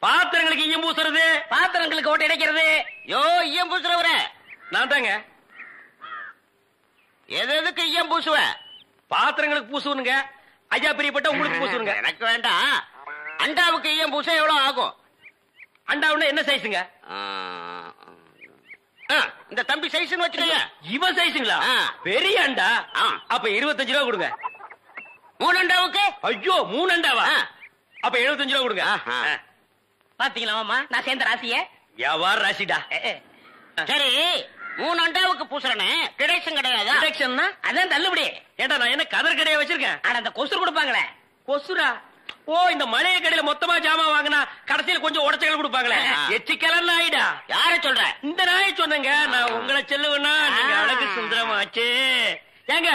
பாத்திரங்களுக்கு ஈயம் பூசுறது, பாத்திரங்களுக்கு ஓட்டு இடைக்கிறது. யோ ஈயம் பூசுறவர நான் தாங்க. எதுக்கு ஈயம் பூசுவ? பாத்திரங்களுக்கு பூசுவனுங்க. ஐயா பிரியப்பட்ட உங்களுக்கு பூசுவனுங்க. எனக்கு வேண்டாம். அண்டாவுக்கு ஈயம் பூச எவ்வளவு ஆகும்? அண்டாவுன்னா என்ன சைஸுங்க? இந்த தம்பி சைஸ்னு வச்சுக்கோங்க. இவன் சைஸுங்களா? பெரிய அண்டா. அப்ப 25 ரூபா கொடுங்க. 3 அண்டாவுக்கு? ஐயோ 3 அண்டாவா? அப்ப 75 ரூபா கொடுங்க. பாத்தீங்களா மாமா நான் சேர்ந்த ராசிய? வியாபார ராசிடா. சரி 3 அண்டாவுக்கு பூசுறனே டிடக்ஷன் கிடையாது. டிடக்ஷன்னா அதான் தள்ளுபடி. ஏண்டா நான் என்ன கதர் கடையா வச்சிருக்கேன்? ஆனா அந்த கொசு கொடுப்பாங்களே. கொசுரா? ஓ இந்த மளிகை கடையில மொத்தமா ஜாமான் வாங்கினா கடைசியில் கொஞ்சம் உடச்சல் கொடுப்பாங்களே, எச்சிக்கலர் நாயிடா. யார சொல்ற? இந்த நாயை சொன்னங்க. நான் உங்களை செல்லுவேன்னா நீங்க அழகு சுந்தரமாச்சு. ஏங்க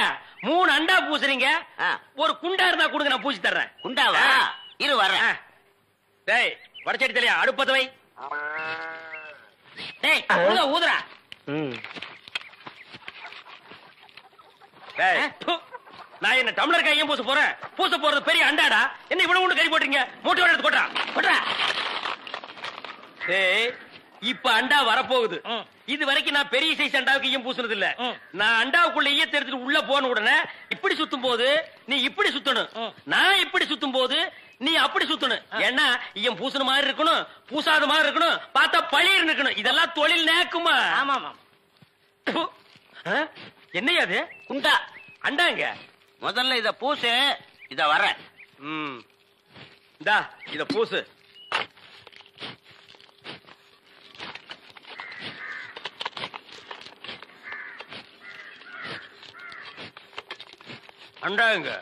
3 அண்டா பூசுறீங்க, ஒரு குண்டா இருந்தா கொடுங்க, நான் பூசி தர்றேன். குண்டாவா? இரு வர்றேன். டேய் வடச்சடி தலையா அடுப்பத்த வை. டேய் ஊதுறா. நான் என்ன டம்ளர் கையும் பூச போறேன்? பூச போறது பெரிய அண்டாடா. என்ன இவ்வளவு ஒண்ணு கறி போட்டுறீங்க? மூட்டை எடுத்து கொட்டா கொட்டா. ஏய் இப்ப அண்டா வரப்போகுது. இது வரைக்கும் நான் பெரிய சைஸ் அண்டாவுக்கு ஈயம் பூசுனது இல்ல. நான் அண்டாவுக்குள்ள ஈயத்தை எடுத்துட்டு உள்ள போன உடனே இப்படி சுத்தும் போது நீ இப்படி சுத்தணும், நான் இப்படி சுத்தும் போது நீ அப்படி சுத்தணும். ஏன்னா ஈயம் பூசுன மாதிரி இருக்கணும், பூசாத மாதிரி இருக்கணும், பார்த்தா பழிர் இருக்கணும். இதெல்லாம் தொழில் நேக்குமா? ஆமா ஆமா. என்னையா அது? குண்டா அண்டாங்க. முதல்ல இத பூசு. இத வர. இந்தா இத பூசு. அண்டாங்க.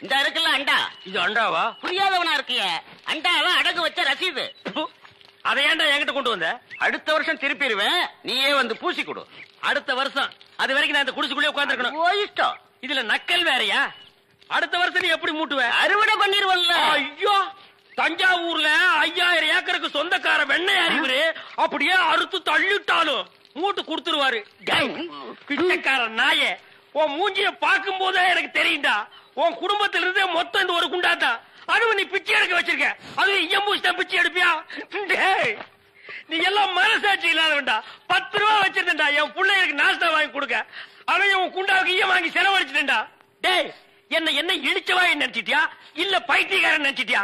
இந்த இருக்குல்ல அண்டா. இது அண்டாவா? புரியாதவனா இருக்கிய. அண்டாவா அடகு வச்ச ரசீது. அதை ஏன்டா என்கிட்ட கொண்டு வந்த? அடுத்த வருஷம் திருப்பிடுவேன், நீயே வந்து பூசி கொடு. அடுத்த வருஷம்? அது வரைக்கும் நான் இந்த குடிசுக்குள்ளே உட்கார்ந்துருக்கணும். இஷ்டம். இதுல நக்கல் வேறையா? அடுத்த வருஷம் நீ எப்படி மூட்டுவ? அறுவடை பண்ணிருவல்ல. ஐயோ தஞ்சாவூர்ல 5000 ஏக்கருக்கு சொந்தக்கார வெண்ணெய் அறிவுரு அப்படியே அறுத்து தள்ளிட்டாலும் மூட்டு கொடுத்துருவாரு. பிச்சைக்கார நாயே, உன் மூஞ்சிய பார்க்கும் போதே எனக்கு தெரியும்டா உன் குடும்பத்தில இருந்தே மொத்தம் இந்த ஒரு குண்டாதான். அதுவும் நீ பிச்சை எடுக்க வச்சிருக்க. அது எம்பூசி தான் பிச்சை எடுப்பியா? நீ எல்லாம் மனசாட்சி இல்லாதவன்டா. 10 ரூபா வச்சிருந்தா என் பிள்ளைகளுக்கு நாஸ்தா வாங்கி கொடுக்க. அவன் உன் குண்டாவுக்கு ஈயம் வாங்கி செலவழிச்சிட்டா. டேய் என்ன இடிச்சவா நினைச்சிட்டியா இல்ல பைத்தியக்காரன் நினைச்சிட்டியா?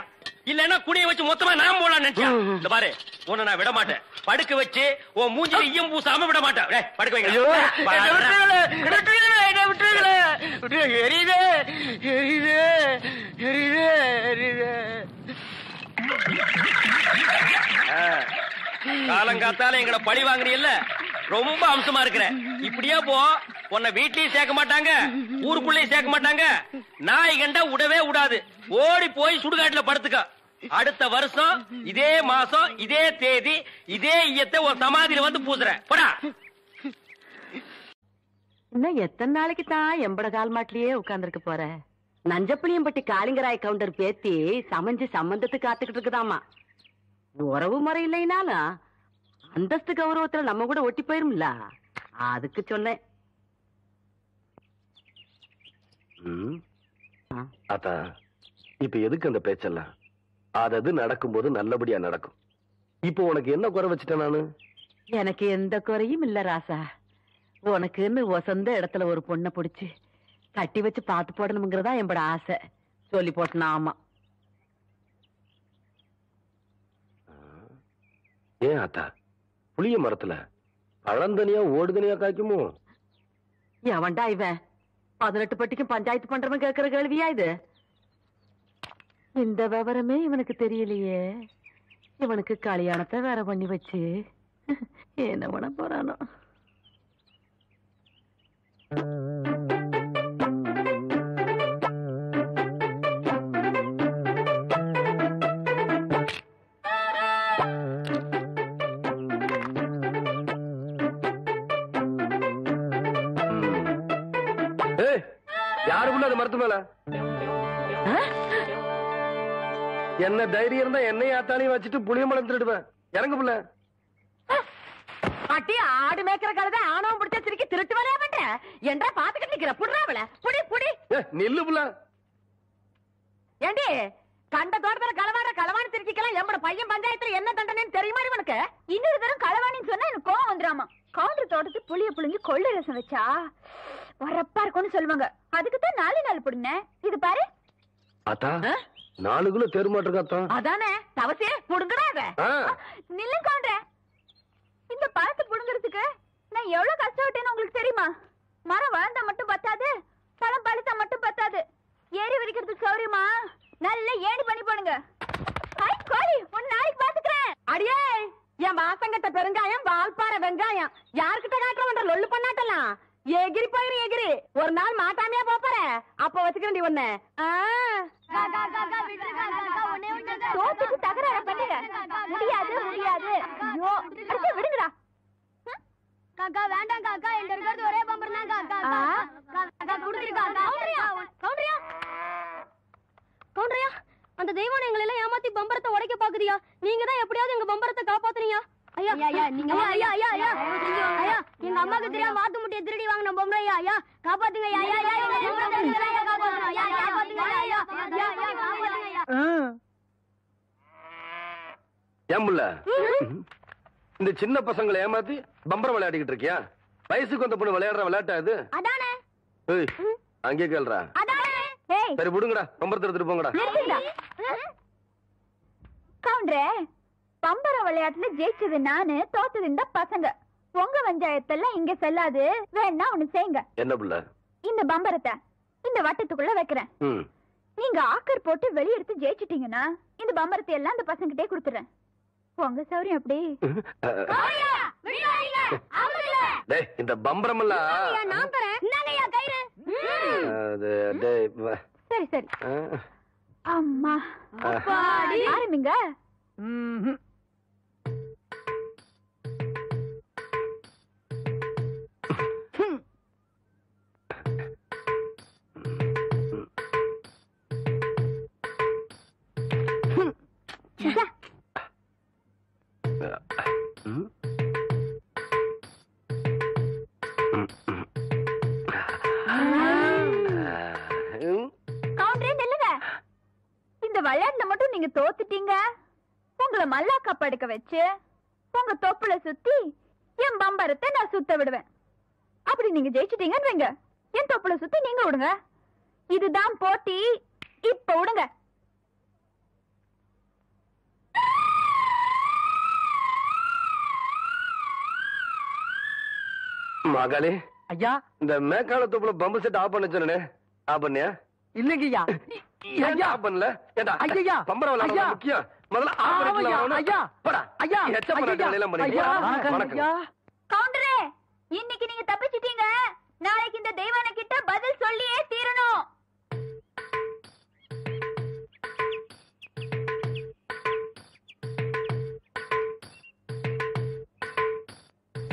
இல்லன்னா குடிய வச்சு மொத்தமா நான் போலாம் நினைச்சியா? இந்த பாரு உன்னை நான் விட மாட்டேன். படுக்க வச்சு உன் மூஞ்சில ஈயம் பூசாம விட மாட்டேன். படுக்க வைங்க. காலங்காத்தால எங்களை பழி வாங்குறீல்ல, ரொம்ப அம்சமா இருக்கிற. இப்படியே போ, உன்னை வீட்லயும் சேர்க்க மாட்டாங்க, ஊருக்குள்ளயும் சேர்க்க மாட்டாங்க. நாய் கண்டா விடவே விடாது. ஓடி போய் சுடுகாட்டுல படுத்துக்க. அடுத்த வருஷம் இதே மாசம் இதே தேதி இதே ஈயத்தை ஒரு சமாதியில வந்து பூசுறேன். போடா. இன்னும் எத்தனை நாளைக்கு தான் எம்பட கால் மாட்டிலேயே உட்கார்ந்துருக்க போற? நஞ்சப்புளியம்பட்டி காளிங்கராய் கவுண்டர் பேத்தி சமைஞ்சு சம்பந்தத்துக்கு காத்துக்கிட்டு இருக்குதாமா. உறவு முறை இல்லைனாலும் அந்தஸ்து கௌரவத்துல நம்ம கூட ஒட்டி போயிரும்ல, அதுக்கு சொன்னேன். அத்தா இப்ப எதுக்கு அந்த பேச்செல்லாம்? அது நடக்கும்போது நல்லபடியா நடக்கும். இப்போ உனக்கு என்ன குறை வச்சுட்டேன் நானு? எனக்கு எந்த குறையும் இல்ல ராசா. உனக்குன்னு சொந்த இடத்துல ஒரு பொண்ணை பிடிச்சு கட்டி வச்சு பாத்து போடணுங்கிறதா என்னோட ஆசை. சொல்லி போட்டனா? ஆமா. ஏன் ஆத்தா புளிய மரத்துல பழந்தனியா ஓடுதனியா காய்க்குமோ? எவன்டா இவன் 18 பட்டிக்கும் பஞ்சாயத்து பண்றவன் கேட்கிற கேள்வியா இது? இந்த விவரமே இவனுக்கு தெரியலையே. இவனுக்கு கல்யாணத்தை வேற பண்ணி வச்சு என்ன பண்ண போறானோ? யாருக்குள்ள அது மரத்து மேல என்ன தைரியம் இருந்தா என்னையும் ஆத்தாலையும் வச்சுட்டு புளியம்பழம் திருடுவேன். இறங்கு புள்ள. அட்டி ஆடு மேய்க்கிற கழுதை ஆணவம் பிடிச்ச சிரிக்கி திருட்டு வரையா மாட்டேன் என்றா பாத்துக்கிட்டு நிக்கிற. புடுறாவல புடி புடி. நில்லு புள்ள. ஏண்டி கண்ட தோட்டத்துல களவாணி திருச்சிக்கலாம் எம்மட பையன் பஞ்சாயத்துல என்ன தண்டனைன்னு தெரியுமா இவனுக்கு? இன்னொரு தரம் களவாணின்னு சொன்னா எனக்கு கோவம் வந்துராமா. கவுண்டர் தோட்டத்து புளிய புளிஞ்சு கொள்ளை ரசம் வச்சா வரப்பா இருக்கும்னு சொல்லுவாங்க. அதுக்குதான் 4 நாள் புடுங்க. இது பாரு அத்தா 4 கிலோ தெருமாட்டிருக்கா? அதானே தவசே புடுங்கடாத. நில்ல கவுண்டர், இந்த பழத்தை புடுங்கிறதுக்கு நான் எவ்வளவு கஷ்டப்பட்டேன்னு உங்களுக்கு தெரியுமா? மரம் வளர்ந்தா மட்டும் பத்தாது, பழம் பழுத்தா மட்டும் பத்தாது. ஏறி விரிக்கிறதுக்கு சௌரியமா நல்ல ஏணி பண்ணி போடுங்க. கோழி ஒரு நாளைக்கு பாத்துக்கிறேன். அடியே என் வாசங்கட்ட பெருங்காயம் வால்பாறை வெங்காயம் யாருக்கிட்ட காட்டுறவன்ற லொல்லு பண்ணாட்டலாம். எகிரி போயிரு எகிரி. ஒரு நாள் மாட்டாமையா போற அப்ப வச்சுக்கிறேன் ஒண்ணு. தோத்துக்கு தகராறு பண்ணுங்க. முடியாது முடியாது. ஐயோ விடுங்கடா. காக்கா வேண்டாம் காக்கா, என்கிட்ட இருக்கிறது ஒரே பம்பர் தான் காக்கா. காக்கா குடுத்துருக்கா. கவுண்டரியா, அந்த தெய்வம் எங்களை எல்லாம் ஏமாத்தி பம்பரத்தை உடைக்க பாக்குறியா? நீங்க தான் எப்படியாவது எங்க பம்பரத்தை காப்பாத்துறீங்க. ஐயா ஐயா நீங்க ஐயா ஐயா ஐயா ஐயா எங்க அம்மாக்கு தெரியாம வாத்து முட்டையை திருடி வாங்கின பொம்பளை. ஐயா ஐயா காப்பாத்துங்க. ஐயா ஐயா ஐயா காப்பாத்துங்க. ஐயா காப்பாத்துங்க. ஐயா ஏன் புள்ள இந்த சின்ன பசங்களை ஏமாத்தி பம்பரம் விளையாடிக்கிட்டு இருக்கியா? வயசுக்கு வந்த பொண்ணு விளையாடுற விளையாட்டா இது? அதானே. ஏய் அங்கே கேள்றா. அதானே. ஏய் சரி விடுங்கடா, பம்பரத்தை எடுத்துட்டு போங்கடா. கவுண்டரே, பம்பர விளையாட்டுல ஜெயிச்சது நானு, தோத்தது இந்த பசங்க. உங்க பஞ்சாயத்தெல்லாம் இங்க செல்லாது. வேணா ஒண்ணு செய்யுங்க. என்ன புள்ள? இந்த பம்பரத்தை இந்த வட்டத்துக்குள்ள வைக்கிறேன். நீங்க ஆக்கர் போட்டு வெளியெடுத்து ஜெயிச்சிட்டீங்கன்னா இந்த பம்பரத்தை எல்லாம் இந்த பசங்கிட்டே கொடுத்துறேன். உங்க சௌரியம் அப்படி. இந்த பம்பரம் நான் தரேன். இந்தாங்கய்யா கயிறு. சரி சரி. அம்மா ஆரம்பிங்க. விளையாட்டுல மட்டும் நீங்க தோத்துட்டீங்க. உங்களை மல்லாக்கா படுக்க வச்சு உங்க தொப்புல சுத்தி என் பம்பரத்தை நான் சுத்த விடுவேன். அப்படி நீங்க ஜெயிச்சிட்டீங்கன்னு வைங்க, என் தொப்புல சுத்தி நீங்க விடுங்க. இதுதான் போட்டி. இப்ப விடுங்க. மகளே ஐயா, இந்த மேக்கால தொப்புல பம்பு செட் ஆஃப் பண்ண சொன்னே, ஆஃப் பண்ணியா? இல்லைங்கய்யா. ஆஃப் பண்ணல. ஏண்டா ஐயா பம்பரம் விளையாட முக்கியம். முதல்ல ஆஃப் பண்ணிக்கலாம். ஐயா போடா. ஐயா எச்ச பண்ண எல்லாம் பண்ணி. வணக்கம். கவுண்டரே, இன்னைக்கு நீங்க தப்பிச்சிட்டீங்க. நாளைக்கு இந்த தெய்வான கிட்ட பதில் சொல்லியே தீரணும்.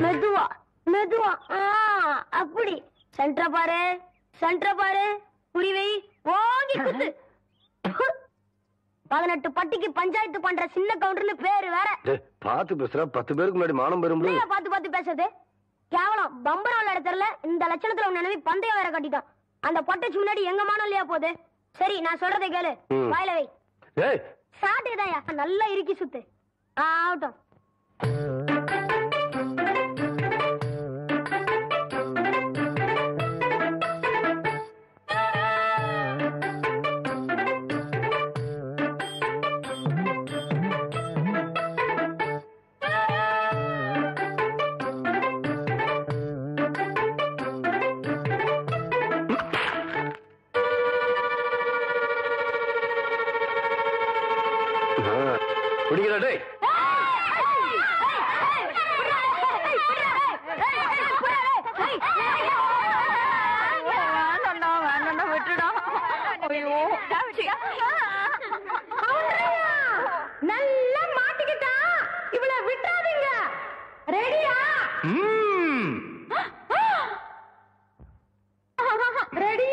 மெதுவா மெதுவா. அப்படி சென்டர் பாரு, சென்டர் பாரு. புரிவை ஓங்கி குத்து. 18 பட்டிக்கு பஞ்சாயத்து பண்ற சின்ன கவுண்டர்னு பேரு வேற. பாத்து பேசுற. 10 பேருக்கு முன்னாடி மானம் பெறும். பாத்து பேசுறது கேவலம். பம்பரம் விளையாட தெரியல. இந்த லட்சணத்துல உன் நினைவு பந்தயம் வேற கட்டிட்டான். அந்த பொட்டச்சு முன்னாடி எங்க மானம் இல்லையா போகுது? சரி நான் சொல்றதை கேளு. வாயில வை. சாட்டுதாயா நல்லா இறுக்கி சுத்து. ஆகட்டும். பிடிக்கிறா டேய். நல்லா மாட்டிக்கிட்டா. இவளை விட்டுறாதீங்க. ரெடியா? ரெடி.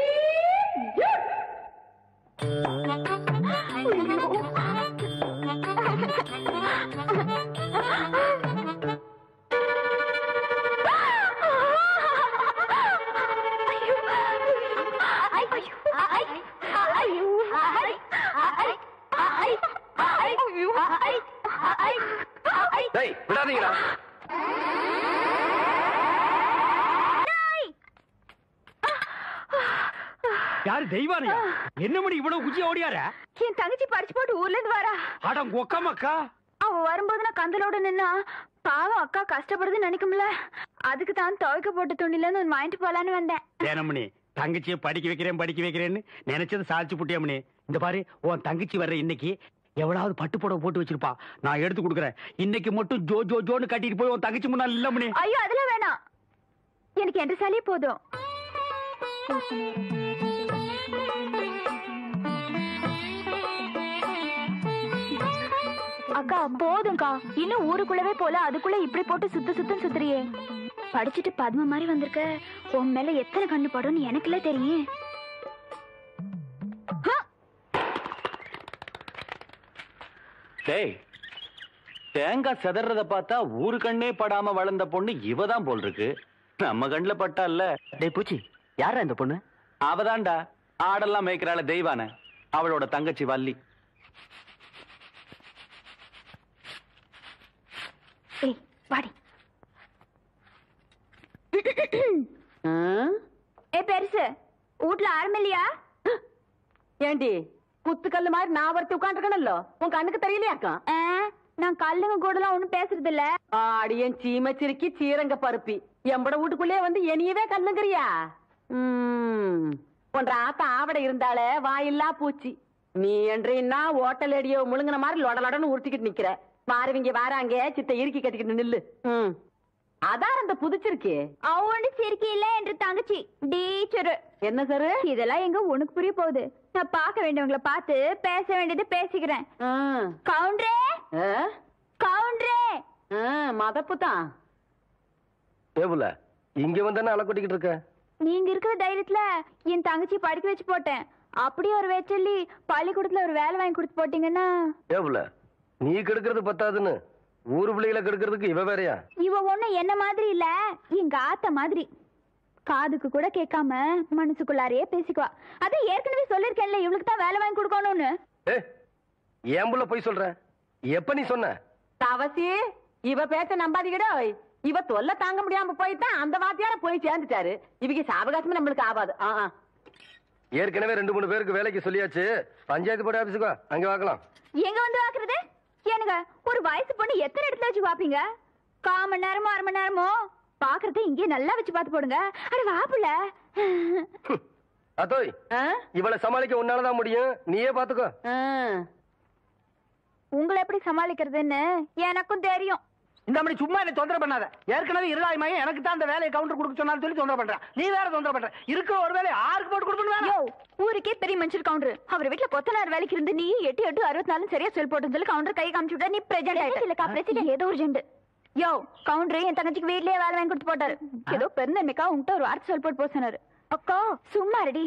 டேய் விடாதீங்களா? யாரு தெய்வானையா? என்ன மணி இவ்வளவு குச்சி ஓடியார? என் தங்கச்சி படிச்சு போட்டு ஊர்ல இருந்து வரா. அட கொக்கமக்கா. அவ வரும்போது நான் கந்தலோட நின்னா பாவம் அக்கா கஷ்டப்படுதுன்னு நினைக்கும்ல, அதுக்கு தான் துவைக்க போட்ட துணில இருந்து வாங்கிட்டு போலான்னு வந்தேன். ஏனமணி தங்கச்சியை படிக்க வைக்கிறேன்னு நினைச்சது சாதிச்சு புட்டியாமணி. இந்த பாரு உன் தங்கச்சி வர்ற இன்னைக்கு எவ்வளவு பட்டு புடவை போட்டு வச்சிருப்பா, நான் எடுத்து கொடுக்குறேன். இன்னைக்கு மட்டும் ஜோ ஜோ ஜோன்னு கட்டிட்டு போய் உன் தங்கச்சி முன்னாள் இல்லமணி. ஐயோ அதெல்லாம் வேணாம், எனக்கு என்ற சாலியே போதும். அக்கா போதும்க்கா, இன்னும் ஊருக்குள்ளவே போல அதுக்குள்ள இப்படி போட்டு சுத்தம் சுத்துறியே. படிச்சுட்டு பத்ம மாதிரி வந்திருக்க, உன் மேல எத்தனை கண்ணு படும்னு எனக்குல தெரியும். டேய், தேங்காய் செதறத பார்த்தா ஊரு கண்ணே படாம வளர்ந்த பொண்ணு இவதான் போல் இருக்கு. நம்ம கண்ணுல பட்டா இல்ல. டேய் பூச்சி, யாரா இந்த பொண்ணு? அவதான்டா ஆடெல்லாம் மேய்க்கிறாள தெய்வான, அவளோட தங்கச்சி வள்ளி. வாடி. ஏ பெருசு, வீட்ல ஆரம்பில்லையா? ஏண்டி குத்துக்கல்லு மாதிரி நான் ஒருத்தி உட்காந்துருக்கணும்ல, உன் கண்ணுக்கு தெரியலையாக்கா? நான் கல்லுங்க கூட எல்லாம் ஒண்ணும் பேசுறது இல்ல. ஆடியன் சீமச்சிருக்கி சீரங்க பருப்பி எம்பட வீட்டுக்குள்ளே வந்து என்னையவே கல்லுங்கிறியா? உன்ற ஆத்த ஆவட இருந்தாலே வாயில்லா பூச்சி. நீ என்றா ஓட்டல் அடியோ முழுங்கின மாதிரி லொடலொடன்னு உருட்டிக்கிட்டு நிக்கிற. மாறுவீங்க வாராங்க சித்த இறுக்கி கட்டிக்கிட்டு நில்லு. அதான் அந்த புதிச்சிருக்கே அவனு சிரிக்கி இல்ல என்று தங்கச்சி டீச்சர். என்ன சார் இதெல்லாம் எங்க உனக்கு புரிய போகுது? நான் பார்க்க வேண்டியவங்களை பார்த்து பேச வேண்டியது பேசிக்கிறேன். கவுண்டரே கவுண்டரே. மதப்பு தான் ஏபுல இங்க வந்தானே அலை கொட்டிக்கிட்டு இருக்க. நீங்க இருக்கிற தைரியத்துல என் தங்கச்சி படிக்க வச்சு போட்டேன். அப்படியே ஒரு வேச்சல்லி பள்ளிக்கூடத்துல ஒரு வேலை வாங்கி கொடுத்து போட்டீங்கன்னா. ஏபுல நீ கெடுக்கிறது பத்தாதுன்னு ஊரு பிள்ளைகளை கெடுக்கிறதுக்கு இவ வேறையா? இவ ஒண்ணு என்ன மாதிரி இல்ல, எங்க ஆத்த மாதிரி. காதுக்கு கூட கேட்காம மனசுக்குள்ளாரையே பேசிக்குவா. அது ஏற்கனவே சொல்லிருக்கேன்ல, இவளுக்கு தான் வேலை வாங்கி கொடுக்கணும்னு. ஏன் புள்ள போய் சொல்ற? எப்ப நீ சொன்ன? தவசி இவ பேச்ச நம்பாதீங்கடா. இவ தொல்லை தாங்க முடியாம போயிட்டான், அந்த வாத்தியார போய் சேர்ந்துட்டாரு. இவங்க சாவகாசமே நம்மளுக்கு ஆகாது. ஏற்கனவே 2-3 பேருக்கு வேலைக்கு சொல்லியாச்சு. பஞ்சாயத்து போர்டு ஆபீஸுக்கு அங்க வாக்கலாம். எங்க வந்து வாக்குறது? எனக்கு ஒரு வயசு பொண்ணு எத்தனை இடத்துல வச்சு பாப்பீங்க? 1/4 மணி நேரமோ 1/2 மணி நேரமோ பாக்குறது இங்கே நல்லா வச்சு பாத்து போடுங்க. அட வாப்புல அதோய் இவளை சமாளிக்க உன்னாலதான் முடியும், நீயே பாத்துக்கோ. உங்களை எப்படி சமாளிக்கிறதுன்னு எனக்கும் தெரியும். இந்த மாதிரி சும்மா என்ன தொந்தரவு பண்ணாத. ஏற்கனவே இருளாய்மையை எனக்கு தான் அந்த வேலையை கவுண்டர் கொடுக்க சொன்னாலும் சொல்லி தொந்தரவு பண்றேன். நீ வேற தொந்தரவு பண்ற. இருக்கிற ஒரு வேலையை ஆருக்கு போட்டு கொடுக்கணும்? ஊருக்கே பெரிய மனுஷர் கவுண்டர். அவர் வீட்டுல கொத்தனார் வேலைக்கு இருந்து நீ 8-8-64 சரியா சொல் போட்டு சொல்லி கவுண்டர் கை காமிச்சு விட்டா. நீ பிரசிடென்ட் இல்லக்கா, பிரசிடென்ட் ஏதோ ஒரு ஜெண்டு. யோ கவுண்டர் என் தங்கச்சிக்கு வீட்லயே வேலை வாங்கி கொடுத்து போட்டாரு. ஏதோ பெருந்தன்மைக்கா உங்ககிட்ட ஒரு வார்த்தை சொல் போட்டு போக சொன்னாரு. அக்கா சும்மா ரெடி.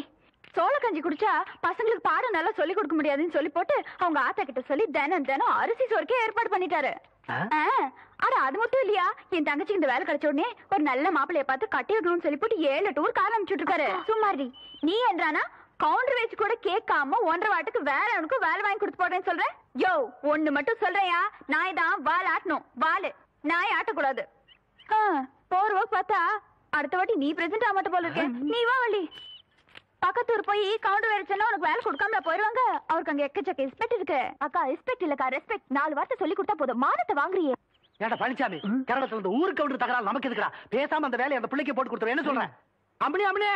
சோள கஞ்சி குடிச்சா பசங்களுக்கு பாடம் நல்லா சொல்லி கொடுக்க முடியாதுன்னு சொல்லி போட்டு அவங்க ஆத்தா கிட்ட சொல்லி தினம் அரிசி சோறுக்கே ஏற்பாடு பண்ணிட்டாரு. அட அது மட்டும் இல்லையா, என் தங்கச்சிக்கு இந்த வேலை கிடைச்ச உடனே ஒரு நல்ல மாப்பிள்ளைய பார்த்து கட்டி விடணும்னு சொல்லி போட்டு 7 டூர் கார் அனுப்பிச்சுட்டு இருக்காரு. சும்மாடி நீ என்றானா கவுண்டர் வச்சு கூட கேட்காம 1.5 வாட்டுக்கு வேற அவனுக்கு வேலை வாங்கி கொடுத்து போடுறேன்னு சொல்றேன். யோ ஒண்ணு மட்டும் சொல்றியா, நாய் தான் வால் ஆட்டணும். வாலு நாய் ஆட்டக்கூடாது. போர்வ பார்த்தா அடுத்த வாட்டி நீ பிரசன்ட் ஆக மாட்ட போல இருக்கேன். நீ வா வள்ளி. பக்கத்தூர் போய் கவுண்டர் வேலை சொன்னா உனக்கு வேலை கொடுக்காம போயிருவாங்க. அவருக்கு அங்க எக்கச்சக்க ரெஸ்பெக்ட் இருக்கு. அக்கா ரெஸ்பெக்ட் இல்லக்கா ரெஸ்பெக்ட். 4 வார்த்தை சொல்லி கொடுத்தா போதும், மானத்தை வாங்குறியே. ஏடா பழனிசாமி, கரடத்துல இருந்து ஊருக்கு கவுண்டர் தகராறு நமக்கு எதுக்குடா? பேசாம அந்த வேலையை அந்த பிள்ளைக்கு போட்டு கொடுத்துரு. என்ன சொல்றேன்? அம்மனே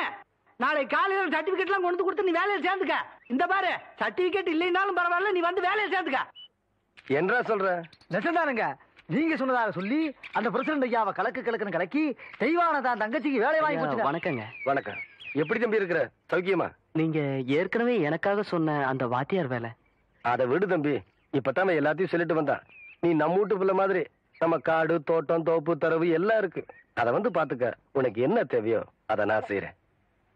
நாளை காலையில சர்டிபிகேட் எல்லாம் கொண்டு கொடுத்து நீ வேலையில சேர்ந்துக்க. இந்த பாரு சர்டிபிகேட் இல்லைனாலும் பரவாயில்ல, நீ வந்து வேலையில சேர்ந்துக்க. என்ன சொல்ற? நெசந்தானுங்க, நீங்க சொன்னதாக சொல்லி அந்த பிரசிடண்ட் ஐயாவை கலக்குன்னு கலக்கி தெய்வானதான் தங்கச்சிக்கு வேலை வாங்கி கொடுத்து. வணக்கங்க. வணக்கம். எப்படி தம்பி இருக்கிற? சௌக்கியமா? நீங்க ஏற்கனவே எனக்காக சொன்ன அந்த வாத்தியார் வேலை. அதை விடு தம்பி, இப்பதான் எல்லாத்தையும் சொல்லிட்டு வந்தான். நீ நம்ம வீட்டு பிள்ளை மாதிரி நம்ம காடு தோட்டம் தோப்பு தரவு எல்லாம் இருக்கு. அதை வந்து பாத்துக்க. உனக்கு என்ன தேவையோ அதை நான் செய்யறேன்.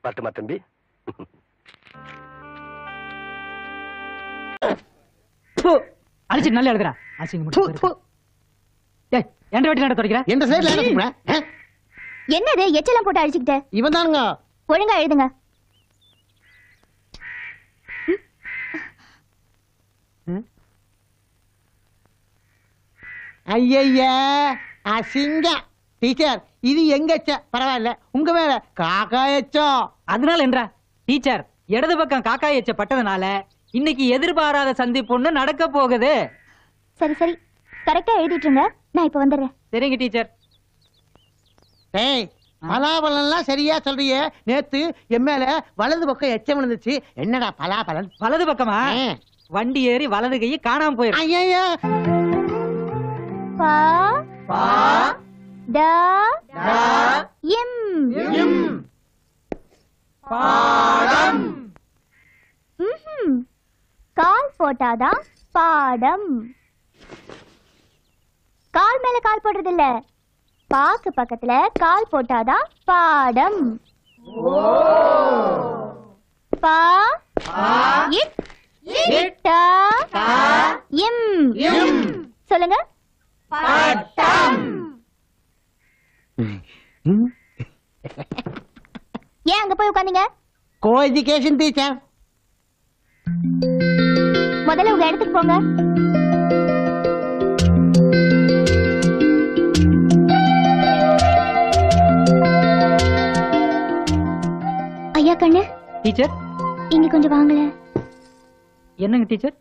பட்டுமா தம்பி? அடிச்சு நல்லா எழுதுறா. என்னது எச்செல்லாம் போட்டு அடிச்சுக்கிட்ட? இவன் தானுங்க. ஒழுங்கா எழுதுங்க. ஐயா அசிங்கம். டீச்சர் இது எங்க எச்ச பரவாயில்ல, உங்க மேல காக்கா எச்சம். அதனால என்றா டீச்சர் இடது பக்கம் காக்காய் எச்ச பட்டதுனால இன்னைக்கு எதிர்பாராத சந்திப்பு நடக்க போகுது. சரி சரி கரெக்டா எழுதிட்டுங்க, நான் இப்ப வந்துடுறேன். சரிங்க டீச்சர். ஏய் பலாபலன்லாம் சரியா சொல்றியே, நேத்து என் மேல வலது பக்கம் எச்சம் விழுந்துச்சு. என்னடா பலாபலன்? வலது பக்கமா? வண்டி ஏறி வலது கையை காணாம போயிரு. ஐயா பா பா ட எம் எம் பாடம். கால் போட்டாதான் பாடம். கால் மேல கால் போடுறது இல்ல, பாக்கு பக்கத்துல கால் போட்டாதான் பாடம். பா இட் இட்ட எம் எம் சொல்லுங்க. பாடம். ஏன் அங்க போய் உட்கார்ந்தீங்க? Co education teacher. முதல்ல உங்க இடத்துக்கு போங்க. ஐயா கண்ணு. டீச்சர் இங்க கொஞ்சம் வாங்கல. என்னங்க டீச்சர்?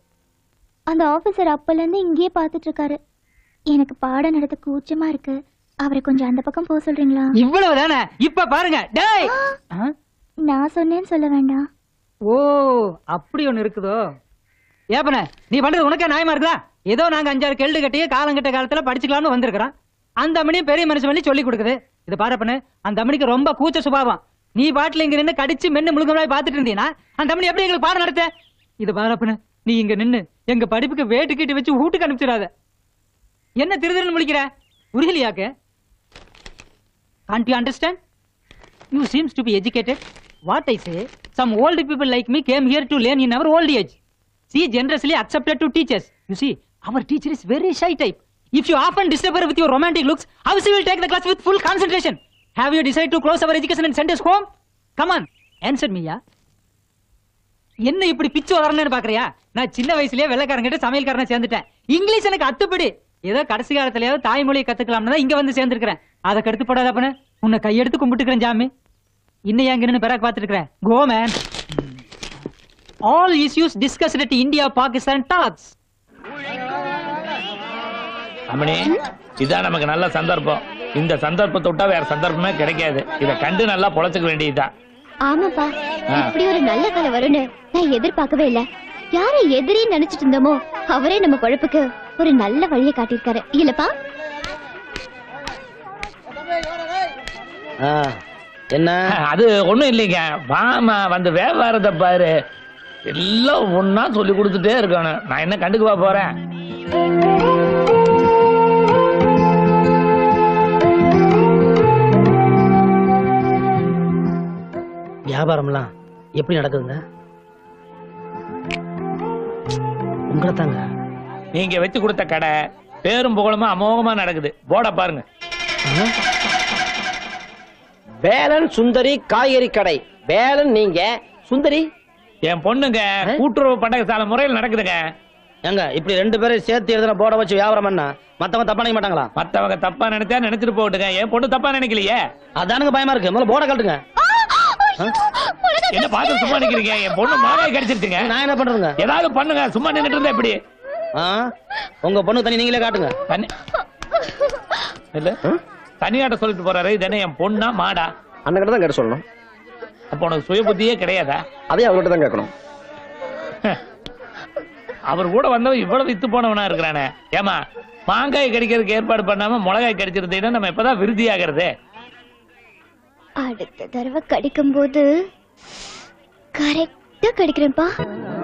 அந்த ஆபீசர் அப்பல இருந்து இங்கேயே பாத்துட்டு இருக்காரு. எனக்கு பாடம் நடத்த கூச்சமா இருக்கு, அவரை கொஞ்சம் அந்த பக்கம் போக சொல்றீங்களா? இவ்வளவுதானே? இப்ப பாருங்க. டேய் நான் சொன்னேன்னு சொல்ல வேண்டாம். ஓ அப்படி ஒண்ணு இருக்குதோ? ஏப்பன நீ பண்றது உனக்கே நியாயமா இருக்குதா? ஏதோ நாங்க 5-6 கேள்வி கட்டியே காலங்கட்ட காலத்துல படிச்சுக்கலாம்னு வந்திருக்கிறோம். அந்த அம்மனியும் பெரிய மனுஷன் பண்ணி சொல்லி கொடுக்குது. இது பாருப்பண்ணு, அந்த அம்மனிக்கு ரொம்ப கூச்ச சுபாவம். நீ பாட்டுல இங்க நின்று கடிச்சு மென்னு முழுக்க பாத்துட்டு இருந்தீங்கன்னா அந்த அம்மனி எப்படி எங்களுக்கு பாடம் நடத்த? இது பாருப்பண்ணு, நீ இங்க நின்னு எங்க படிப்புக்கு வேட்டு கீட்டு வச்சு வீட்டுக்கு அனுப்பிச்சிடாத. என்ன திருதிருன்னு முழிக்கிற? புரியலையாக்கு? Can't you understand? You seems to be educated. What I say, some old people like me came here to learn in our old age. She generously accepted to teach us. You see, our teacher is very shy type. If you often disturb her with your romantic looks, how she will take the class with full concentration? Have you decided to close our education and send us home? Come on, answer me, ya. என்ன இப்படி பிச்சு வளரணும்னு பாக்குறியா? நான் சின்ன வயசுலயே வெள்ளைக்காரங்கிட்ட சமையல்காரனை சேர்ந்துட்டேன். English எனக்கு அத்துப்படி. ஏதோ கடைசி காலத்திலேயாவது தாய்மொழியை கத்துக்கலாம்னு தான் இங்க வந்து சேர்ந்துருக்கிறேன். அதை கடுத்து போடாத பண்ண உன்னை கையெடுத்து கும்பிட்டுக்கிறேன் ஜாமி. இன்னும் எங்க நின்று பிறகு பார்த்துருக்கிறேன். Go man. All issues discussed at India Pakistan talks. அம்மணி, இதான் நமக்கு நல்ல சந்தர்ப்பம். இந்த சந்தர்ப்பத்தை விட்டா வேற சந்தர்ப்பமே கிடைக்காது. இதை கண்டு நல்லா பொழைச்சுக்க வேண்டியதுதான். ஆமாப்பா, இப்படி ஒரு நல்ல காலம் வரும்னு நான் எதிர்பார்க்கவே இல்ல. யாரை எதிரி நினைச்சிட்டு இருந்தோமோ அவரே நம்ம பொழப்புக்கு ஒரு நல்ல வழியை காட்டியிருக்காரு இல்லப்பா? என்ன அது ஒண்ணும் இல்லைங்க. வாமா வந்து வியாபாரத்தை பாரு. எல்லாம் ஒன்னா சொல்லி கொடுத்துட்டே இருக்கணும். நான் என்ன கண்டுக்குவா போறேன்? வியாபாரம்லாம் எப்படி நடக்குதுங்க? உங்களை தாங்க. நீங்க வச்சு கொடுத்த கடை பேரும் புகழுமா அமோகமா நடக்குது. போட பாருங்க. வேலன் சுந்தரி காய்கறி கடை. வேலன் நீங்க, சுந்தரி என் பொண்ணுங்க. கூட்டுறவு பண்டக சாலை முறையில் நடக்குதுங்க. எங்க இப்படி 2 பேரும் சேர்த்து எழுதுன போட வச்சு வியாபாரம் பண்ணா மத்தவங்க தப்பா நினைக்க மாட்டாங்களா? மத்தவங்க தப்பா நினைச்சா நினைச்சிட்டு போட்டுங்க. என் பொண்ணு தப்பா நினைக்கலையே. அதானுங்க பயமா இருக்கு. முதல்ல போட கட்டுங்க. என்ன பார்த்து சும்மா நிக்கிறீங்க? என் பொண்ணு மாங்காய் கடிச்சிருச்சுங்க. நான் என்ன பண்றேங்க? ஏதாவது பண்ணுங்க. சும்மா நின்னுட்டு இருந்தா எப்படி? உங்க பொண்ணு தனி நீங்களே காட்டுங்க. இல்ல தனியாட்ட சொல்லிட்டு போறாரு. இது என்ன என் பொண்ணா மாடா? அண்ணன் கிட்ட தான் கேட்டு சொல்லணும். அப்ப உனக்கு சுய புத்தியே கிடையாதா? அதே அவர்கிட்ட தான் கேட்கணும். அவர் கூட வந்தவன் இவ்வளவு வித்து போனவனா இருக்கிறானே. ஏமா மாங்காய் கடிக்கிறதுக்கு ஏற்பாடு பண்ணாம மிளகாய் கடிச்சிருந்தீங்கன்னா நம்ம எப்பதான் விருத்தி ஆகிறது? அடுத்த தடவை கடிக்கும் போது கரெக்டா கடிக்கிறேன்ப்பா.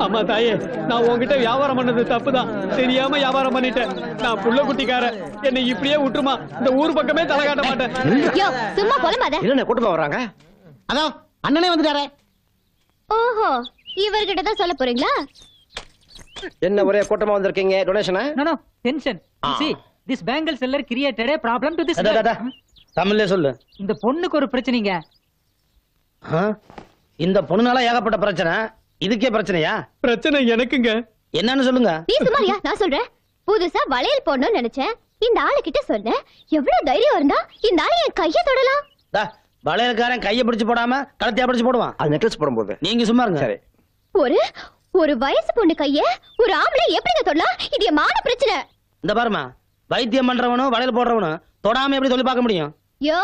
அம்மா தாயே, நான் உன்கிட்ட வியாபாரம் பண்ணது தப்புதான். தெரியாம வியாபாரம் பண்ணிட்டேன். நான் புள்ள குட்டிக்கார. என்னை இப்படியே விட்டுருமா? இந்த ஊர் பக்கமே தலை காட்ட மாட்டேன். சும்மா போலமாத. என்ன கூட்டமா வர்றாங்க? அதோ அண்ணனே வந்துட்டாரே. ஓஹோ, இவர்கிட்ட தான் சொல்ல போறீங்களா? என்ன ஒரே கூட்டமா வந்திருக்கீங்க? டொனேஷனா? No no, tension. You see, this bangle seller created a problem to this. தமிழ்ல சொல்லு. இந்த பொண்ணுக்கு ஒரு பிரச்சனைங்க. இந்த பொண்ணுனால ஏகப்பட்ட பிரச்சனை. இதுக்கே பிரச்சனையா? பிரச்சனை எனக்குங்க. என்னன்னு சொல்லுங்க. நீ சும்மாரியா? நான் சொல்றேன். புதுசா வளையல் போடணும்னு நினைச்சேன். இந்த ஆளு கிட்ட சொன்ன எவ்வளவு தைரியம் இருந்தா இந்த ஆளு என் கைய தொடலாம். வளையல்காரன் கைய பிடிச்சு போடாம கழுத்தையா பிடிச்சு போடுவான். அது நெக்லஸ் போடும்போது நீங்க சும்மா இருங்க. சரி. ஒரு வயசு பொண்ணு கைய ஒரு ஆம்பளை எப்படிங்க தொடலாம்? இது என் மான பிரச்சனை. இந்த பாருமா, வைத்தியம் பண்றவனும் வளையல் போடுறவனும் தொடாம எப்படி சொல்லி பார்க்க முடியும்? யோ,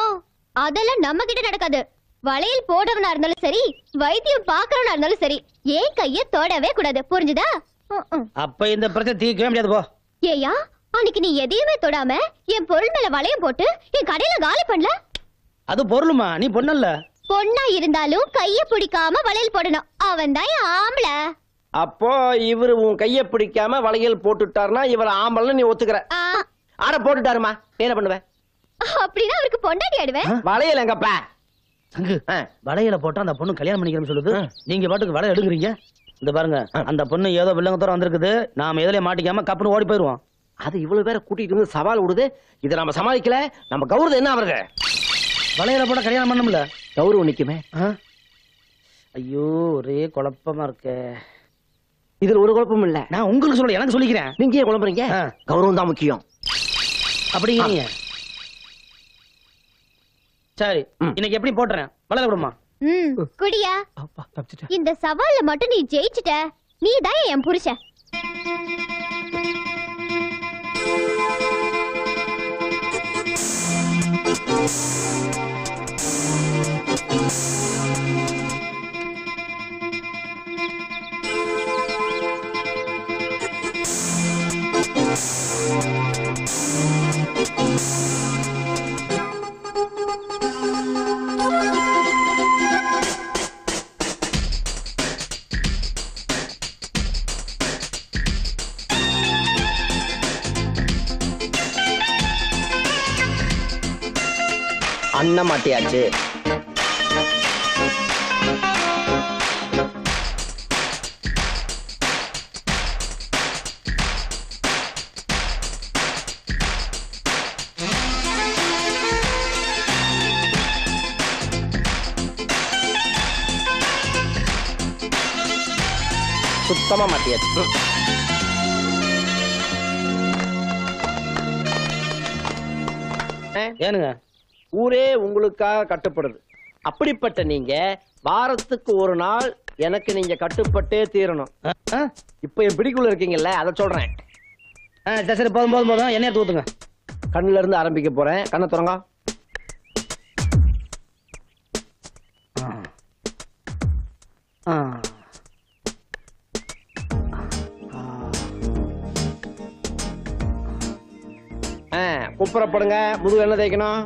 அதெல்லாம் நம்ம கிட்ட நடக்காது. வளையல் போடுறவனா இருந்தாலும் சரி, வைத்தியம் பாக்குறவனா இருந்தாலும் சரி, ஏன் கைய தொடவே கூடாது. புரிஞ்சுதா? அப்ப இந்த பிரச்சனை தீர்க்கவே முடியாது போ. ஏயா, அன்னைக்கு நீ எதையுமே தொடாம என் பொருள் மேல வளையம் போட்டு என் கடையில காலி பண்ணல. அது பொருளுமா, நீ பொண்ணல்ல. பொண்ணா இருந்தாலும் கைய பிடிக்காம வளையல் போடணும். அவன் தான் ஆம்பளை. அப்போ இவரு உன் கைய பிடிக்காம வளையல் போட்டுட்டாருன்னா இவர் ஆம்பளை நீ ஒத்துக்கிற? ஆட போட்டுட்டாருமா, என்ன பண்ணுவ? அப்படின்னா அவருக்கு பொண்டாட்டி ஆடுவேன். வளையல் எங்கப்பா? சங்கு, வளையல போட்டா அந்த பொண்ணு கல்யாணம் பண்ணிக்கிறேன்னு சொல்லுது. நீங்க பாட்டுக்கு வளையல் எடுக்குறீங்க. இந்த பாருங்க, அந்த பொண்ணு ஏதோ வில்லங்கத்தோட வந்திருக்குது. நாம எதுலயே மாட்டிக்காம கப்புன்னு ஓடி போயிருவோம். அது இவ்வளவு பேரை கூட்டிட்டு வந்து சவால் விடுது. இதை நம்ம சமாளிக்கல, நம்ம கௌரவம் என்ன ஆகுறது? வளையல போட கல்யாணம் பண்ணும்ல, கௌரவம் நிக்குமே. ஐயோ, ஒரே குழப்பமா இருக்க. இதுல ஒரு குழப்பம் இல்ல. நான் உங்களுக்கு சொல்ல, எனக்கு சொல்லிக்கிறேன். நீங்க ஏன் குழம்புறீங்க? கௌரவம் தான் முக்கியம் அப்படிங்கிறீங்க. சரி, இன்னைக்கு எப்படி போட்டுறேன்? வளையல விடுமா? குடியா. இந்த சவால்ல மட்டும் நீ ஜெயிச்சிட்ட, நீ தான் என் புருஷன். அண்ணன் மாட்டியாச்சு. சுத்தமா மாட்டியாச்சு. ஏனுங்க, ஊரே உங்களுக்காக கட்டுப்படுது. அப்படிப்பட்ட நீங்க வாரத்துக்கு ஒரு நாள் எனக்கு நீங்க கட்டுப்பட்டே தீரணும். இப்ப என் பிடிக்குள்ள இருக்கீங்கல்ல, அதை சொல்றேன். சரி, போதும் போதும் போதும், என்ன எடுத்து ஊத்துங்க. கண்ணுல இருந்து ஆரம்பிக்க போறேன். கண்ணை திறங்க. குப்புறப்படுங்க. முதுகு என்ன தேய்க்கணும்?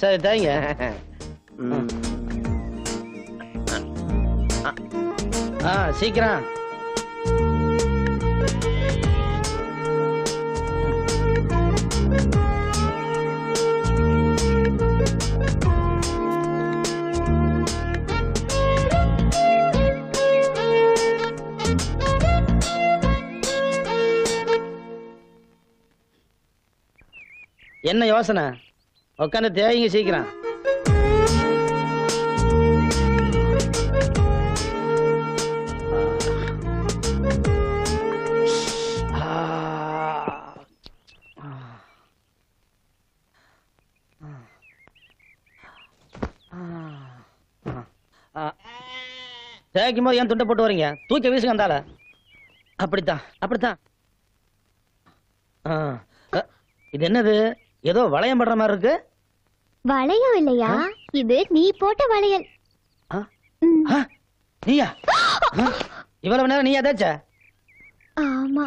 சரி, தேய்ங்க. சீக்கிரம். என்ன யோசனை? உட்காந்து தேவைங்க சீக்கிரம். தேய்க்கும் போது ஏன் துண்டை போட்டு வரீங்க? தூக்கி வீசுங்க அந்தால. அப்படித்தான் அப்படித்தான். இது என்னது? ஏதோ வளையம் படுற மாதிரி இருக்கு. வளையம் இல்லையா, இது நீ போட்ட வளையல். நீயா? இவ்வளவு நேரம் நீயா தேச்ச? ஆமா.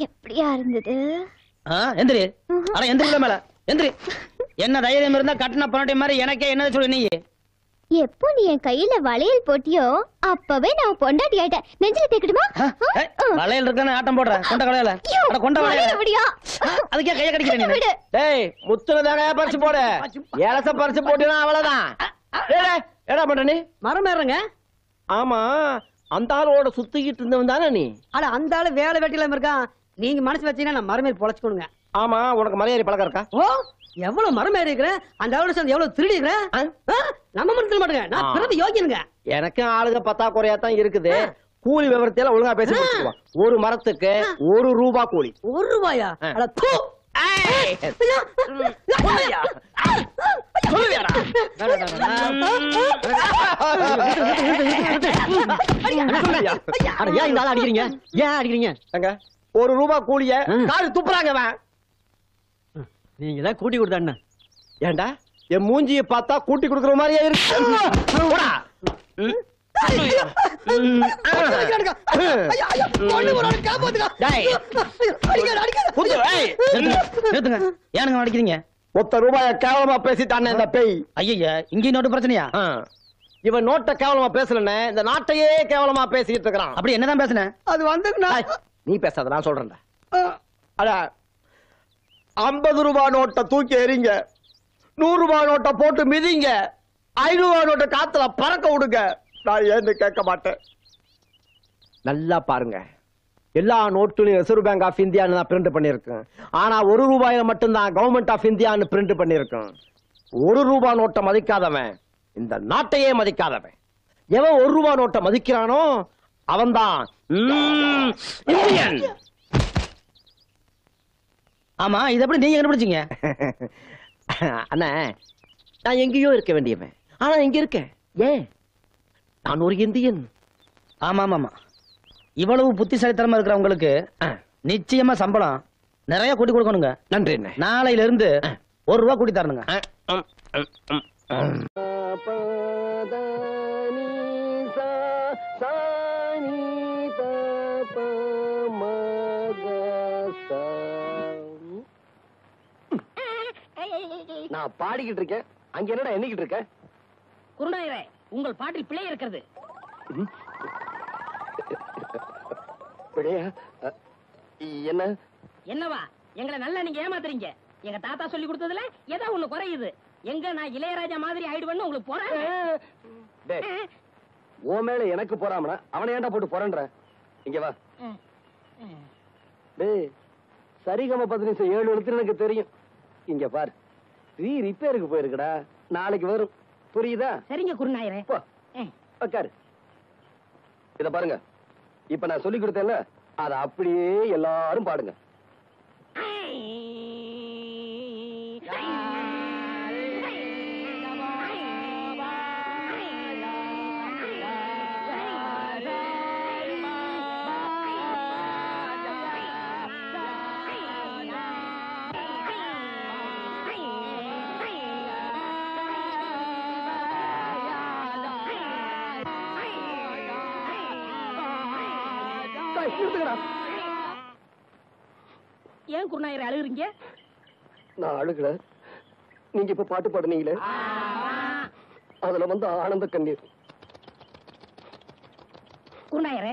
எப்படியா இருந்தது? எந்திரி. ஆனா எந்திரில மேல எந்திரி. என்ன தைரியம் இருந்தா கட்டின பொண்ணாட்டி மாதிரி எனக்கே என்ன சொல்லு நீ? எப்போ நீ என் கையில வளையல் போட்டியோ அப்பவே நான் பொண்டாட்டி ஆயிட்டேன். நெஞ்சில தேக்கட்டுமா? வளையல் இருக்கானே ஆட்டம் போடுற. கொண்ட வளையல. அட கொண்ட வளையல. அதுக்கே கைய கடிக்கிற நீ. டேய், முத்துனதாக பறிச்சு போடு. ஏலச பறிச்சு போடினா அவ்வளவுதான். டேய், என்னடா பண்ற நீ? மரம் ஏறங்க. ஆமா, அந்த ஆளோட சுத்திக்கிட்டு இருந்தவன் தானே நீ? அட, அந்த ஆளு வேலை வெட்டில இருக்கான். நீங்க மனசு வச்சீங்கன்னா நான் மரமேறி பொழைச்சுக்கணுங்க. ஆமா, உனக்கு மலையேறி பழக்கம் இருக்கா? ஓ, எவ்வளவு மரம் ஏறி இருக்கிறேன். அந்த ஆளோட சேர்ந்து எவ்வளவு திருடி இருக்கிறேன். நம்ம மரத்துல மாட்டுங்க. நான் பிறந்த யோகியனுங்க. எனக்கு ஆளுங்க பத்தாக்குறையா தான் இருக்குது. கூலி விவரத்தையெல்லாம் ஒழுங்கா பேசி முடிச்சுக்குவான். ஒரு மரத்துக்கு 1 ரூபாய் கூலி. 1 ரூபாயா? அடிக்கிறீங்க ஏன் அடிக்கிறீங்க? ₹1 கூலிய காது துப்புறாங்க. நீங்க தான் கூட்டி கொடுத்தா ஏண்டா என் மூஞ்சிய பார்த்தா கூட்டி கொடுக்குற மாதிரியே இருக்கு. ஏனுங்க அடிக்கிறீங்க? ₹1 கேவலமா பேசிட்டானே இந்த பேய். ஐயா இங்க நோட்டு பிரச்சனையா? இவன் நோட்டை கேவலமா பேசலன்னு இந்த நாட்டையே கேவலமா பேசிட்டு இருக்கிறான். அப்படி என்னதான் பேசுன? அது வந்து நீ பேசாத, நான் சொல்றேன்டா. அட ₹50 நோட்டை தூக்கி எறிங்க, ₹100 நோட்டை போட்டு மிதிங்க, ₹500 நோட்டை காத்துல பறக்க விடுங்க. நான் ஏன்னு கேட்க மாட்டேன். நல்லா பாருங்க, எல்லா நோட்டுலையும் ரிசர்வ் பேங்க் ஆஃப் இந்தியான்னு தான் பிரிண்ட் பண்ணிருக்கேன். ஆனா ₹1 மட்டும்தான் கவர்மெண்ட் ஆஃப் இந்தியான்னு பிரிண்ட் பண்ணிருக்கேன். ₹1 நோட்டை மதிக்காதவன் இந்த நாட்டையே மதிக்காதவன். எவன் ₹1 நோட்டை மதிக்கிறானோ அவன்தான் இந்தியன். ஆமா, இது எப்படி நீங்க கண்டுபிடிச்சீங்க? அண்ணா, நான் எங்கேயோ இருக்க வேண்டியவன், ஆனா இங்க இருக்கேன். ஏன்? நான் ஒரு இந்தியன். ஆமா ஆமா, இவ்வளவு புத்திசாலித்தனமா இருக்கிற உங்களுக்கு நிச்சயமா சம்பளம் நிறைய கூட்டி கொடுக்கணுங்க. நன்றி. நாளையில இருந்து ₹1 கூட்டி தரணுங்க. நான் பாடிக்கிட்டு இருக்கேன், அங்க என்னடா எண்ணிக்கிட்டு இருக்க? குருநாயரே, உங்கள் பாட்டில் பிழை இருக்கிறது. பிழையா? என்ன? என்னவா? எங்களை நல்லா நீங்க ஏமாத்துறீங்க. எங்க தாத்தா சொல்லி கொடுத்ததுல ஏதோ ஒண்ணு குறையுது. எங்க நான் இளையராஜா மாதிரி ஆயிடுவேன்னு உங்களுக்கு போறேன். உன் மேல எனக்கு போறாமனா அவனை ஏன்டா போட்டு போறேன்ற? இங்க வா. டேய், சரிகம 7 எழுத்து எனக்கு தெரியும். இங்க பாரு, ரிப்பேருக்கு போயிருக்கடா, நாளைக்கு வரும். புரியுதா? சரிங்க குருநாயரே. உட்காரு. இத பாருங்க, இப்ப நான் சொல்லி கொடுத்தேன்ல, அத அப்படியே எல்லாரும் பாடுங்க. ஏன் குருநாயரே அழுகுறீங்க? நான் அழுகல, நீங்க இப்ப பாட்டு பாடுனீங்களே, அதுல வந்து ஆனந்த கண்ணீர். குருநாயரே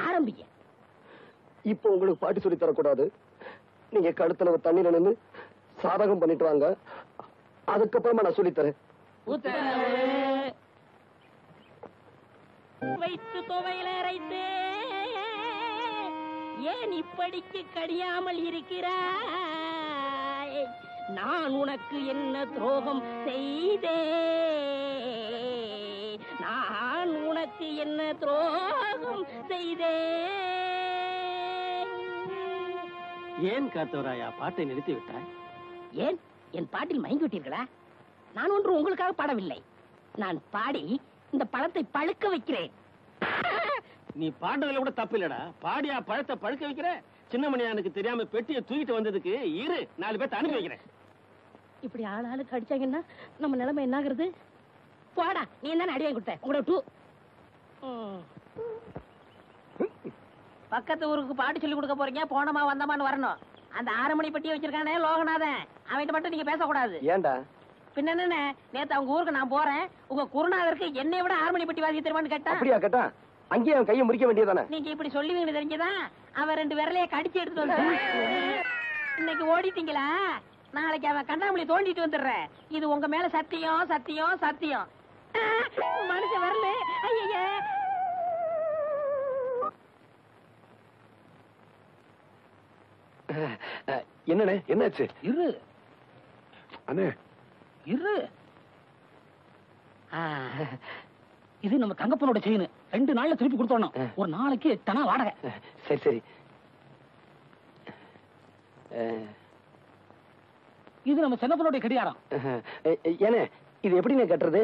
ஆரம்பிங்க. இப்ப உங்களுக்கு பாட்டு சொல்லி தரக்கூடாது. நீங்க கழுத்துல தண்ணீர் நின்று சாதகம் பண்ணிட்டு வாங்க, அதுக்கப்புறமா நான் சொல்லித்தரேன். வைத்து துவையில அரைத்தே ஏன் இப்படிக்கு கடியாமல் இருக்கிறாய்? நான் உனக்கு என்ன துரோகம் செய்தே? நான் உனக்கு என்ன துரோகம் செய்தே? ஏன் காத்தவராயா பாட்டை நிறுத்தி விட்டாய்? ஏன் என் பாட்டில் மயங்கி விட்டீர்களா? நான் ஒன்று உங்களுக்காக பாடவில்லை. நான் பாடி இந்த பழத்தை பழுக்க வைக்கிறேன். நீ பாடுறதுல கூட தப்பு இல்லடா. பாடியா பழத்தை பழுக்க வைக்கிற? சின்ன மணியானுக்கு தெரியாம பெட்டியை தூக்கிட்டு வந்ததுக்கு 4 பேர்த்த அனுப்பி வைக்கிறேன். இப்படி ஆளாளுக்கு அடிச்சாங்கன்னா நம்ம நிலைமை என்ன ஆகுறது? போடா, நீ என்ன அடி வாங்கி கொடுத்த? உங்களோட 2 பக்கத்து ஊருக்கு பாட்டு சொல்லி கொடுக்க போறீங்க, போனமா வந்தமான்னு வரணும். அந்த 6 மணி பெட்டியை வச்சிருக்கானே லோகநாதன், அவன்கிட்ட மட்டும் நீங்க பேசக்கூடாது. ஏண்டா? பின்ன என்ன, நேத்து அவங்க ஊருக்கு நான் போறேன், உங்க குருநாதருக்கு என்னை விட 6 மணி பெட்டி வாசி தருவான்னு கேட்டா. அப்படியா கேட்டா? அங்கேயே அவன் கையை முறிக்க வேண்டியதானே? நீங்க இப்படி சொல்லுவீங்க தெரிஞ்சதான் அவன் 2 விரலைய கடிச்சு எடுத்து வந்து இன்னைக்கு ஓடிட்டீங்களா? நாளைக்கு அவன் கண்ணாமூலி தோண்டிட்டு வந்துடுறேன். இது உங்க மேல சத்தியம் சத்தியம் சத்தியம். மனுஷன் வரல. ஐயா என்னண்ணே, என்னாச்சு? இரு அண்ணே, இரு. இது நம்ம தங்கப்பனோட செயின். 2 நாள்ல திருப்பி கொடுத்தோம். ஒரு நாளைக்கு எத்தனை வாடகை? சரி சரி. இது நம்ம சின்னப்பனுடைய கடியாரம். ஏனே இது எப்படி கட்டுறது?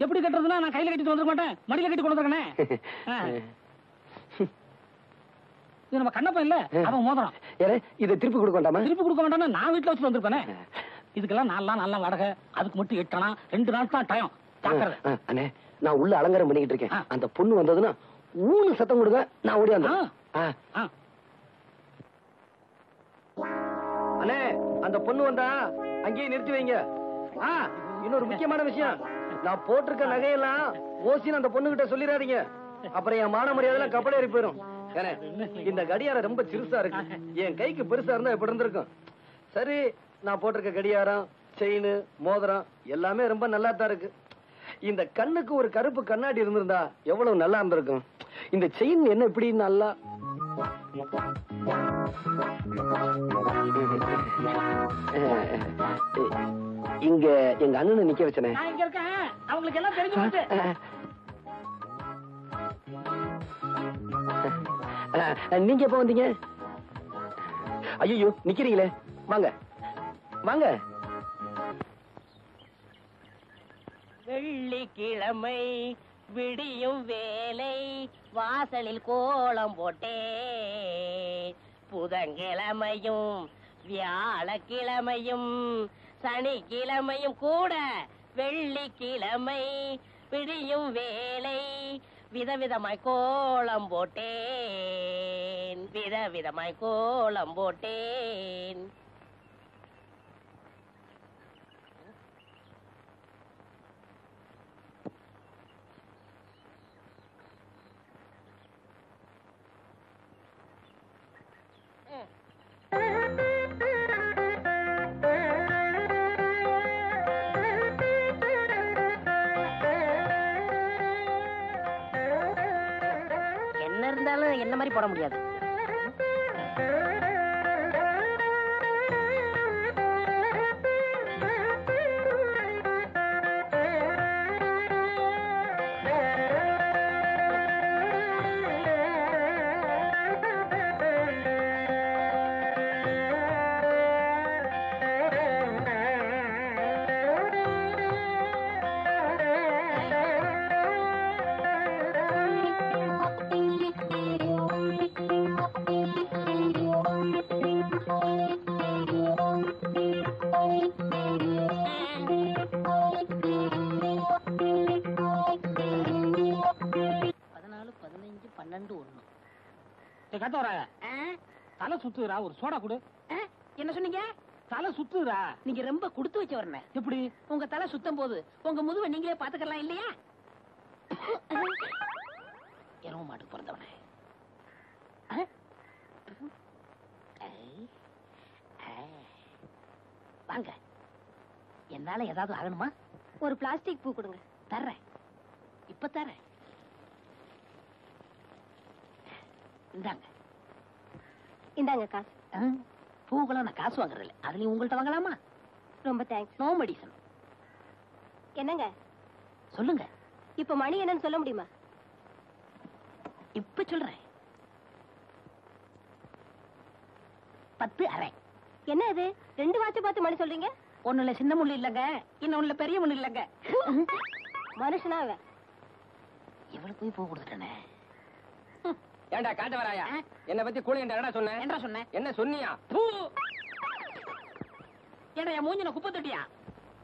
எப்படி கட்டுறதுன்னா நான் கையில கட்டிட்டு வந்துட மாட்டேன், மடியில கட்டி கொண்டு வந்துருக்கேன். இது நம்ம கண்ணப்பன் இல்ல, அவன் மோதிரம். இதை திருப்பி கொடுக்க வேண்டாமா? திருப்பி கொடுக்க வேண்டாம்னா நான் வீட்டுல வச்சுட்டு வந்திருப்பேனே. இதுக்கெல்லாம் 4 நாள் வாடகை, அதுக்கு மட்டும் 8 ஆனா 2 நாள் தான் டைம். அண்ணே நான் உள்ள அலங்காரம் பண்ணிக்கிட்டு இருக்கேன். அந்த பொண்ணு வந்ததுன்னா ஊனு சத்தம் கொடுங்க, நான் ஓடி வந்தேன். அண்ணே அந்த பொண்ணு வந்தா அங்கேயே நிறுத்தி வைங்க. இன்னொரு முக்கியமான விஷயம், நான் போட்டிருக்க நகையெல்லாம் ஓசின்னு அந்த பொண்ணு கிட்ட சொல்லிடாதீங்க, அப்புறம் என் மான மரியாதை கப்பல் ஏறி போயிடும். இந்த கடியாரம் ரொம்ப சிறுசா இருக்கு, என் கைக்கு பெருசா இருந்தா எப்படி இருந்திருக்கும். சரி, நான் போட்டிருக்க கடியாரம், செயின், மோதிரம் எல்லாமே ரொம்ப நல்லா தான் இருக்கு. இந்த கண்ணுக்கு ஒரு கருப்பு கண்ணாடி இருந்திருந்தா எவ்வளவு நல்லா இருந்திருக்கும். இந்த செயின் என்ன இப்படி நல்லா இங்க எங்க அண்ணனை நிக்க வச்சனே. நான் இங்க இருக்கேன், அவங்களுக்கு எல்லாம் தெரிஞ்சு போச்சு. நீங்க எப்ப வந்தீங்க? ஐயோ நிக்கிறீங்களே, வாங்க வாங்க. வெள்ளிக்கிழமை விடியும் வேலை வாசலில் கோலம் போட்டே, புதன்கிழமையும் வியாழக்கிழமையும் சனிக்கிழமையும் கூட வெள்ளிக்கிழமை விடியும் வேலை விதவிதமாய் கோலம் போட்டேன், விதவிதமாய் கோலம் போட்டேன். என்ன இருந்தாலும் என்ன மாதிரி போட முடியாது. தலை சுத்துறா, ஒரு சோடா கொடு. என்ன சொன்னீங்க? தலை சுத்துறா. நீங்க ரொம்ப கொடுத்து வச்ச வரணும். எப்படி? உங்க தலை சுத்தம் போது உங்க முதுவை நீங்களே பாத்துக்கலாம் இல்லையா? எருவ மாட்டுக்கு பிறந்தவனே. வாங்க, என்னால ஏதாவது ஆகணுமா? ஒரு பிளாஸ்டிக் பூ கொடுங்க. தர்றேன், இப்ப தர்றேன். இந்தாங்க. இந்தாங்க காசு. பூக்கெல்லாம் நான் காசு வாங்குறதில்ல, அதுலயும் உங்கள்கிட்ட வாங்கலாமா? ரொம்ப தேங்க்ஸ். No medicine. என்னங்க சொல்லுங்க. இப்ப மணி என்னன்னு சொல்ல முடியுமா? இப்ப சொல்றேன். 10:30. என்ன இது 2 வாட்ச் பார்த்து மணி சொல்றீங்க? ஒண்ணுல சின்ன முள்ளு இல்லங்க, இன்னொன்னுல பெரிய முள்ளு இல்லங்க. மனுஷனா அவன். எவ்வளவு போய் பூ கொடுத்துட்டேனே. ஏண்டா காட்ட வராயா? என்ன பத்தி கூலி என்னடா சொன்ன? என்ன சொன்னேன்? என்ன சொன்னியா? ஏடா என் மூஞ்சின குப்பை தொட்டியா?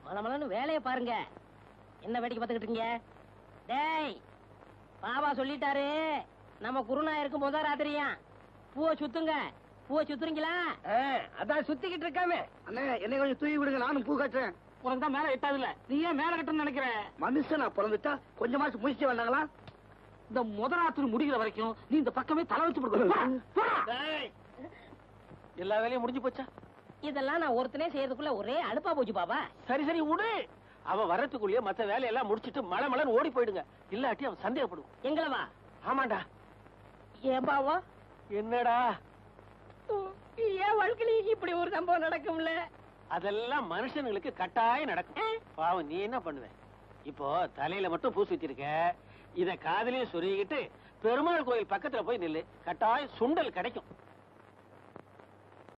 மலமலன்னு வேலையை பாருங்க. என்ன வேடிக்கை பார்த்துக்கிட்டு இருக்கீங்க? டேய், பாபா சொல்லிட்டாரு, நம்ம குருநாயருக்கு முத ராத்திரியா பூவை சுத்துங்க. பூவை சுத்துறீங்களா? அதான் சுத்திக்கிட்டு இருக்காமே. அண்ணே என்னை கொஞ்சம் தூக்கி விடுங்க, நானும் பூ கட்டுறேன். உனக்கு தான் மேல எட்டாதுல, நீ ஏன் மேல கட்டணும்னு நினைக்கிற? மனுஷனா பிறந்துட்டா கொஞ்சமாச்சு முயற்சி வந்தாங்களா? இந்த முதராத்திரி முடிகிற வரைக்கும் நீ இந்த பக்கமே தலை வச்சு போடுக்க. எல்லா வேலையும் முடிஞ்சு போச்சா? இதெல்லாம் நான் ஒருத்தனே செய்யறதுக்குள்ள ஒரே அலுப்பா போச்சு பாபா. சரி சரி விடு, அவன் வரத்துக்குள்ளேயே மத்த வேலையெல்லாம் முடிச்சிட்டு மழை மழைன்னு ஓடி போயிடுங்க, இல்லாட்டி அவன் சந்தேகப்படுவான். எங்களவா? ஆமாண்டா. ஏன் பாவா? என்னடா ஏன் வாழ்க்கையில இப்படி ஒரு சம்பவம் நடக்கும்ல? அதெல்லாம் மனுஷனுங்களுக்கு கட்டாயம் நடக்கும். பாவம், நீ என்ன பண்ணுவ? இப்போ தலையில மட்டும் பூசி வச்சிருக்க, இத காதலையும் சொருகிட்டு பெருமாள் கோயில் பக்கத்துல போய் நில்லு, கட்டாயம் சுண்டல் கிடைக்கும்.